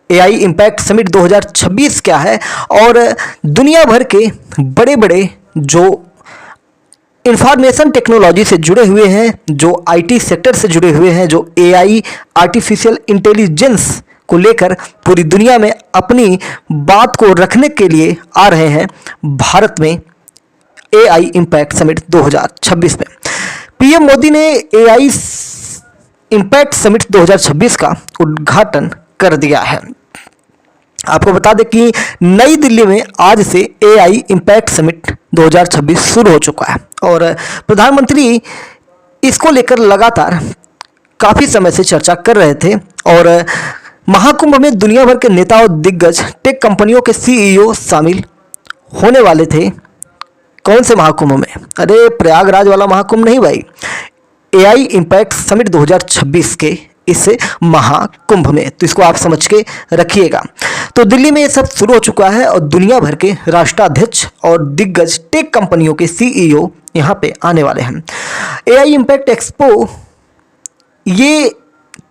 AI impact summit 2026 क्या है और दुनिया भर के बड़े बड़े जो इंफॉर्मेशन टेक्नोलॉजी से जुड़े हुए हैं, जो आईटी सेक्टर से जुड़े हुए हैं, जो एआई आर्टिफिशियल इंटेलिजेंस को लेकर पूरी दुनिया में अपनी बात को रखने के लिए आ रहे हैं भारत में एआई इम्पैक्ट समिट 2026 में। पीएम मोदी ने एआई इम्पैक्ट समिट 2026 का उद्घाटन कर दिया है। आपको बता दें कि नई दिल्ली में आज से एआई इम्पैक्ट समिट 2026 शुरू हो चुका है और प्रधानमंत्री इसको लेकर लगातार काफ़ी समय से चर्चा कर रहे थे और महाकुंभ में दुनिया भर के नेता और दिग्गज टेक कंपनियों के सीईओ शामिल होने वाले थे। कौन से महाकुंभ में? अरे प्रयागराज वाला महाकुंभ नहीं भाई, एआई इम्पैक्ट समिट 2026 के इस महाकुंभ में। तो इसको आप समझ के रखिएगा। तो दिल्ली में ये सब शुरू हो चुका है और दुनिया भर के राष्ट्राध्यक्ष और दिग्गज टेक कंपनियों के सीईओ यहाँ पे आने वाले हैं। एआई इम्पैक्ट एक्सपो ये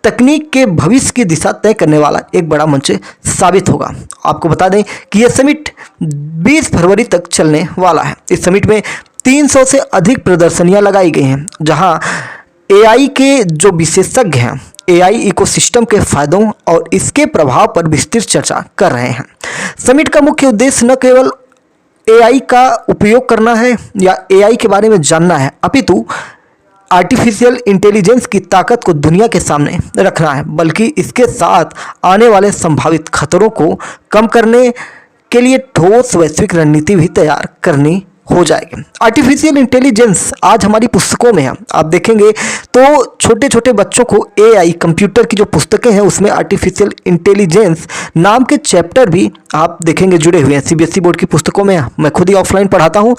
तकनीक के भविष्य की दिशा तय करने वाला एक बड़ा मंच साबित होगा। आपको बता दें कि यह समिट 20 फरवरी तक चलने वाला है। इस समिट में 300 से अधिक प्रदर्शनियां लगाई गई हैं, जहां एआई के जो विशेषज्ञ हैं एआई इकोसिस्टम के फायदों और इसके प्रभाव पर विस्तृत चर्चा कर रहे हैं। समिट का मुख्य उद्देश्य न केवल एआई का उपयोग करना है या एआई के बारे में जानना है, अपितु आर्टिफिशियल इंटेलिजेंस की ताकत को दुनिया के सामने रखना है, बल्कि इसके साथ आने वाले संभावित खतरों को कम करने के लिए ठोस वैश्विक रणनीति भी तैयार करनी हो जाएगी। आर्टिफिशियल इंटेलिजेंस आज हमारी पुस्तकों में है। आप देखेंगे तो छोटे छोटे बच्चों को एआई कंप्यूटर की जो पुस्तकें हैं उसमें आर्टिफिशियल इंटेलिजेंस नाम के चैप्टर भी आप देखेंगे जुड़े हुए हैं। सीबीएसई बोर्ड की पुस्तकों में मैं खुद ही ऑफलाइन पढ़ाता हूँ,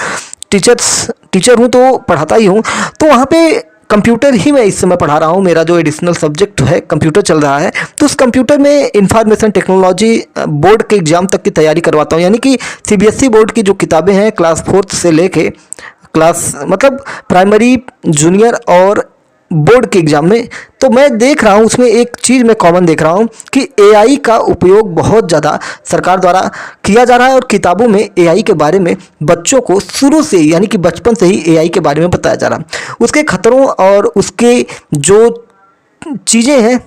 टीचर हूँ तो पढ़ाता ही हूँ, तो वहाँ पे कंप्यूटर ही मैं इस समय पढ़ा रहा हूँ। मेरा जो एडिशनल सब्जेक्ट है कंप्यूटर चल रहा है, तो उस कंप्यूटर में इंफॉर्मेशन टेक्नोलॉजी बोर्ड के एग्जाम तक की तैयारी करवाता हूँ। यानी कि सीबीएसई बोर्ड की जो किताबें हैं क्लास 4 से लेके क्लास मतलब प्राइमरी, जूनियर और बोर्ड के एग्जाम में, तो मैं देख रहा हूँ उसमें एक चीज़ मैं कॉमन देख रहा हूँ कि एआई का उपयोग बहुत ज़्यादा सरकार द्वारा किया जा रहा है और किताबों में एआई के बारे में बच्चों को शुरू से यानी कि बचपन से ही एआई के बारे में बताया जा रहा है। उसके खतरों और उसके जो चीज़ें हैं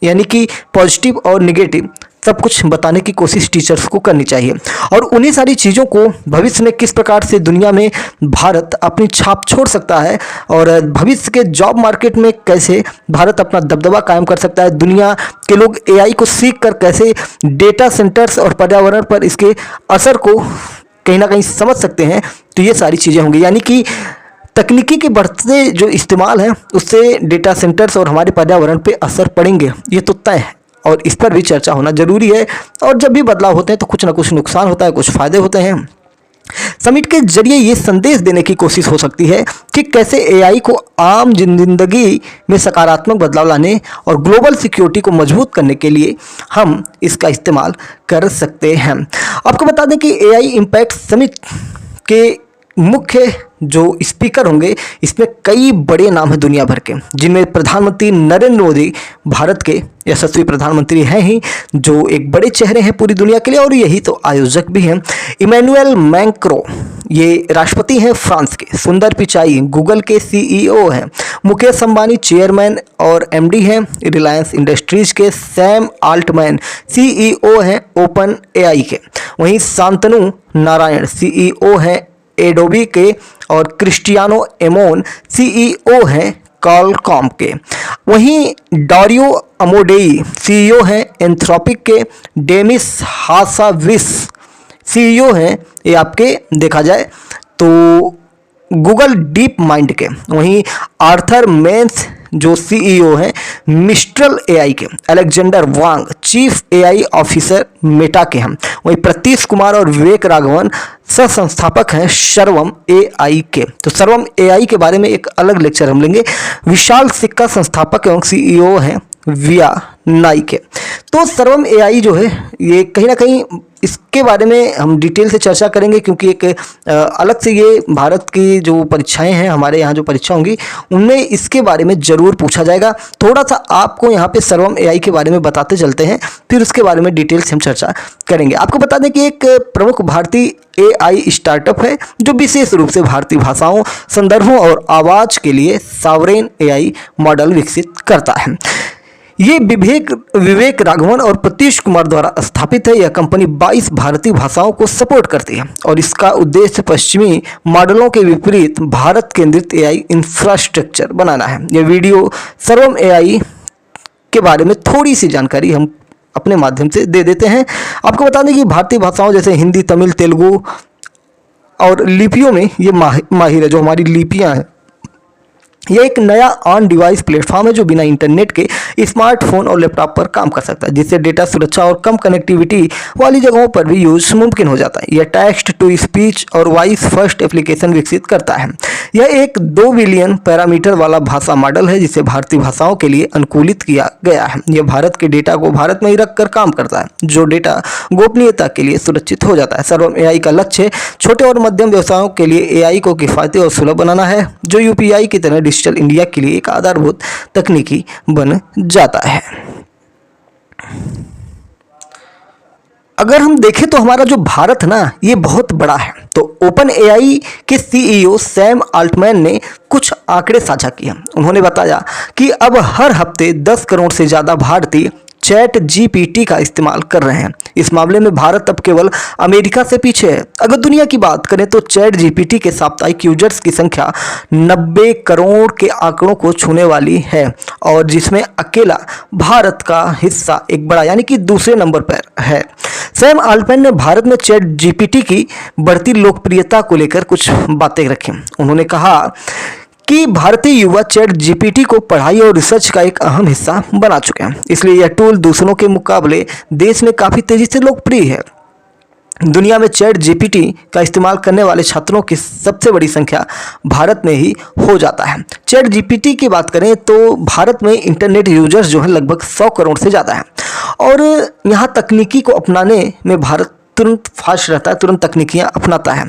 यानी कि पॉजिटिव और नेगेटिव सब कुछ बताने की कोशिश टीचर्स को करनी चाहिए और उन्हीं सारी चीज़ों को भविष्य में किस प्रकार से दुनिया में भारत अपनी छाप छोड़ सकता है और भविष्य के जॉब मार्केट में कैसे भारत अपना दबदबा कायम कर सकता है, दुनिया के लोग एआई को सीख कर कैसे डेटा सेंटर्स और पर्यावरण पर इसके असर को कहीं ना कहीं समझ सकते हैं। तो ये सारी चीज़ें होंगी, यानी कि तकनीकी के बढ़ते जो इस्तेमाल है उससे डेटा सेंटर्स और हमारे पर्यावरण पे असर पड़ेंगे, ये तो तय है और इस पर भी चर्चा होना जरूरी है। और जब भी बदलाव होते हैं तो कुछ ना कुछ नुकसान होता है, कुछ फायदे होते हैं। समिट के जरिए ये संदेश देने की कोशिश हो सकती है कि कैसे एआई को आम जिंदगी में सकारात्मक बदलाव लाने और ग्लोबल सिक्योरिटी को मजबूत करने के लिए हम इसका इस्तेमाल कर सकते हैं। आपको बता दें कि एआई इम्पैक्ट समिट के मुख्य जो स्पीकर होंगे इसमें कई बड़े नाम हैं दुनिया भर के, जिनमें प्रधानमंत्री नरेंद्र मोदी भारत के यशस्वी प्रधानमंत्री हैं ही, जो एक बड़े चेहरे हैं पूरी दुनिया के लिए और यही तो आयोजक भी हैं। इमैनुअल मैक्रो ये राष्ट्रपति हैं फ्रांस के। सुंदर पिचाई गूगल के सीईओ हैं। मुकेश अंबानी चेयरमैन और एमडी हैं रिलायंस इंडस्ट्रीज के। सैम आल्टमैन सीईओ हैं ओपन एआई के। वहीं शांतनु नारायण सीईओ हैं एडोबी के और क्रिस्टियानो एमोन सीईओ हैं कॉलकॉम के। वहीं डारियो अमोडेई सीईओ हैं एंथ्रोपिक के। डेमिस हासाविस सीईओ हैं ये आपके देखा जाए तो गूगल डीप माइंड के। वहीं आर्थर मेंस जो सीईओ हैं मिस्ट्रल एआई के। अलेक्जेंडर वांग चीफ एआई ऑफिसर मेटा के हैं। वहीं प्रतीश कुमार और विवेक राघवन सह संस्थापक हैं सर्वम एआई के। तो सर्वम एआई के बारे में एक अलग लेक्चर हम लेंगे। विशाल सिक्का संस्थापक एवं सीईओ हैं विया नाई के। तो सर्वम एआई जो है ये कहीं ना कहीं इसके बारे में हम डिटेल से चर्चा करेंगे, क्योंकि एक अलग से ये भारत की जो परीक्षाएं हैं, हमारे यहाँ जो परीक्षा होंगी उनमें इसके बारे में ज़रूर पूछा जाएगा। थोड़ा सा आपको यहाँ पे सर्वम एआई के बारे में बताते चलते हैं, फिर उसके बारे में डिटेल से हम चर्चा करेंगे। आपको बता दें कि एक प्रमुख भारतीय एआई स्टार्टअप है जो विशेष रूप से भारतीय भाषाओं, संदर्भों और आवाज़ के लिए सॉवरेन एआई मॉडल विकसित करता है। ये विवेक राघवन और प्रतीश कुमार द्वारा स्थापित है। यह कंपनी 22 भारतीय भाषाओं को सपोर्ट करती है और इसका उद्देश्य पश्चिमी मॉडलों के विपरीत भारत केंद्रित एआई इंफ्रास्ट्रक्चर बनाना है। यह वीडियो सर्वम एआई के बारे में थोड़ी सी जानकारी हम अपने माध्यम से दे देते हैं। आपको बता दें कि भारतीय भाषाओं जैसे हिंदी, तमिल, तेलुगु और लिपियों में ये माहिर है। जो हमारी लिपियाँ हैं, यह एक नया ऑन डिवाइस प्लेटफॉर्म है जो बिना इंटरनेट के स्मार्टफोन और लैपटॉप पर काम कर सकता है, जिससे डेटा सुरक्षा और कम कनेक्टिविटी वाली जगहों पर भी यूज मुमकिन हो जाता है। यह टेक्स्ट टू स्पीच और वॉइस फर्स्ट एप्लीकेशन विकसित करता है। यह एक 2 बिलियन पैरामीटर वाला भाषा मॉडल है जिसे भारतीय भाषाओं के लिए अनुकूलित किया गया है। यह भारत के डेटा को भारत में ही रखकर काम करता है, जो डेटा गोपनीयता के लिए सुरक्षित हो जाता है। सर्वम एआई का लक्ष्य छोटे और मध्यम व्यवसायों के लिए एआई को किफायती और सुलभ बनाना है, जो यूपीआई की तरह डिजिटल इंडिया के लिए एक आधारभूत तकनीकी बन जाता है। अगर हम देखें तो हमारा जो भारत ना, ये बहुत बड़ा है। तो ओपन एआई के सीईओ सैम अल्टमैन ने कुछ आंकड़े साझा किए। उन्होंने बताया कि अब हर हफ्ते 10 करोड़ से ज़्यादा भारतीय चैट जीपीटी का इस्तेमाल कर रहे हैं। इस मामले में भारत अब केवल अमेरिका से पीछे है। अगर दुनिया की बात करें तो चैट जीपीटी के साप्ताहिक यूजर्स की संख्या 90 करोड़ के आंकड़ों को छूने वाली है, और जिसमें अकेला भारत का हिस्सा एक बड़ा यानी कि दूसरे नंबर पर है। सैम अल्टमैन ने भारत में चैट जीपीटी की बढ़ती लोकप्रियता को लेकर कुछ बातें रखी। उन्होंने कहा कि भारतीय युवा चैट जीपीटी को पढ़ाई और रिसर्च का एक अहम हिस्सा बना चुके हैं, इसलिए यह टूल दूसरों के मुकाबले देश में काफ़ी तेज़ी से लोकप्रिय है। दुनिया में चैट जीपीटी का इस्तेमाल करने वाले छात्रों की सबसे बड़ी संख्या भारत में ही हो जाता है। चैट जीपीटी की बात करें तो भारत में इंटरनेट यूजर्स जो है लगभग 100 करोड़ से ज़्यादा है, और यहाँ तकनीकी को अपनाने में भारत तुरंत फास्ट रहता है, तुरंत तकनीकियाँ अपनाता है।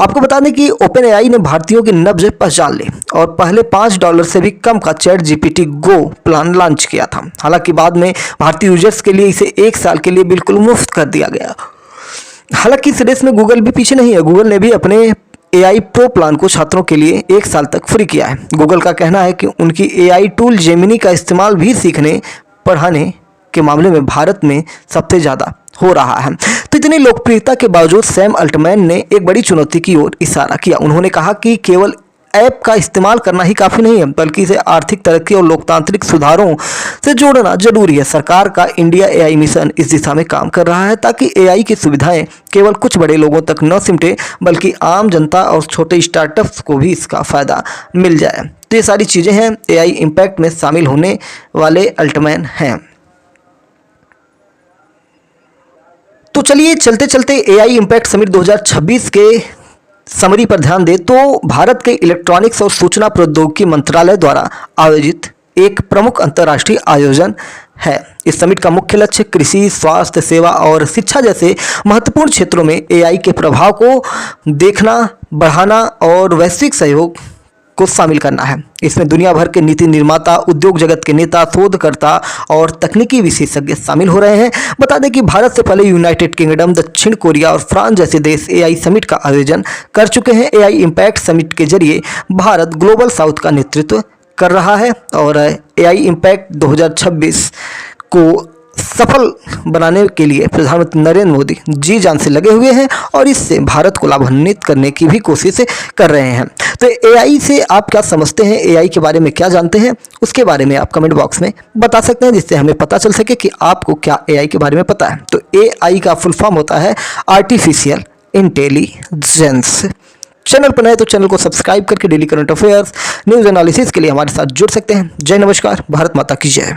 आपको बता दें कि ओपन एआई ने भारतीयों की नब्ज पहचान ली और पहले $5 से भी कम का चैट जीपीटी गो प्लान लॉन्च किया था। हालांकि बाद में भारतीय यूजर्स के लिए इसे 1 साल के लिए बिल्कुल मुफ्त कर दिया गया। हालांकि इस रेस में गूगल भी पीछे नहीं है। गूगल ने भी अपने एआई प्रो प्लान को छात्रों के लिए 1 साल तक फ्री किया है। गूगल का कहना है कि उनकी एआई टूल जेमिनी का इस्तेमाल भी सीखने पढ़ाने के मामले में भारत में सबसे ज़्यादा हो रहा है। तो इतनी लोकप्रियता के बावजूद सैम अल्टमैन ने एक बड़ी चुनौती की ओर इशारा किया। उन्होंने कहा कि केवल ऐप का इस्तेमाल करना ही काफ़ी नहीं है, बल्कि इसे आर्थिक तरक्की और लोकतांत्रिक सुधारों से जोड़ना जरूरी है। सरकार का इंडिया एआई मिशन इस दिशा में काम कर रहा है ताकि एआई की सुविधाएं केवल कुछ बड़े लोगों तक न सिमटे, बल्कि आम जनता और छोटे स्टार्टअप्स को भी इसका फ़ायदा मिल जाए। तो ये सारी चीज़ें हैं एआई इम्पैक्ट में शामिल होने वाले अल्टमैन हैं। तो चलिए चलते चलते एआई इम्पैक्ट समिट 2026 के समरी पर ध्यान दें तो भारत के इलेक्ट्रॉनिक्स और सूचना प्रौद्योगिकी मंत्रालय द्वारा आयोजित एक प्रमुख अंतर्राष्ट्रीय आयोजन है। इस समिट का मुख्य लक्ष्य कृषि, स्वास्थ्य सेवा और शिक्षा जैसे महत्वपूर्ण क्षेत्रों में एआई के प्रभाव को देखना, बढ़ाना और वैश्विक सहयोग को शामिल करना है। इसमें दुनिया भर के नीति निर्माता, उद्योग जगत के नेता, शोधकर्ता और तकनीकी विशेषज्ञ शामिल हो रहे हैं। बता दें कि भारत से पहले यूनाइटेड किंगडम, दक्षिण कोरिया और फ्रांस जैसे देश एआई समिट का आयोजन कर चुके हैं। एआई इम्पैक्ट समिट के जरिए भारत ग्लोबल साउथ का नेतृत्व कर रहा है और एआई इम्पैक्ट 2026 को सफल बनाने के लिए प्रधानमंत्री नरेंद्र मोदी जी जान से लगे हुए हैं और इससे भारत को लाभान्वित करने की भी कोशिश कर रहे हैं। तो एआई से आप क्या समझते हैं, एआई के बारे में क्या जानते हैं, उसके बारे में आप कमेंट बॉक्स में बता सकते हैं, जिससे हमें पता चल सके कि आपको क्या एआई के बारे में पता है। तो एआई का फुल फॉर्म होता है आर्टिफिशियल इंटेलिजेंस। चैनल पर नए तो चैनल को सब्सक्राइब करके daily current affairs, news analysis के लिए हमारे साथ जुड़ सकते हैं। जय नमस्कार, भारत माता की जय।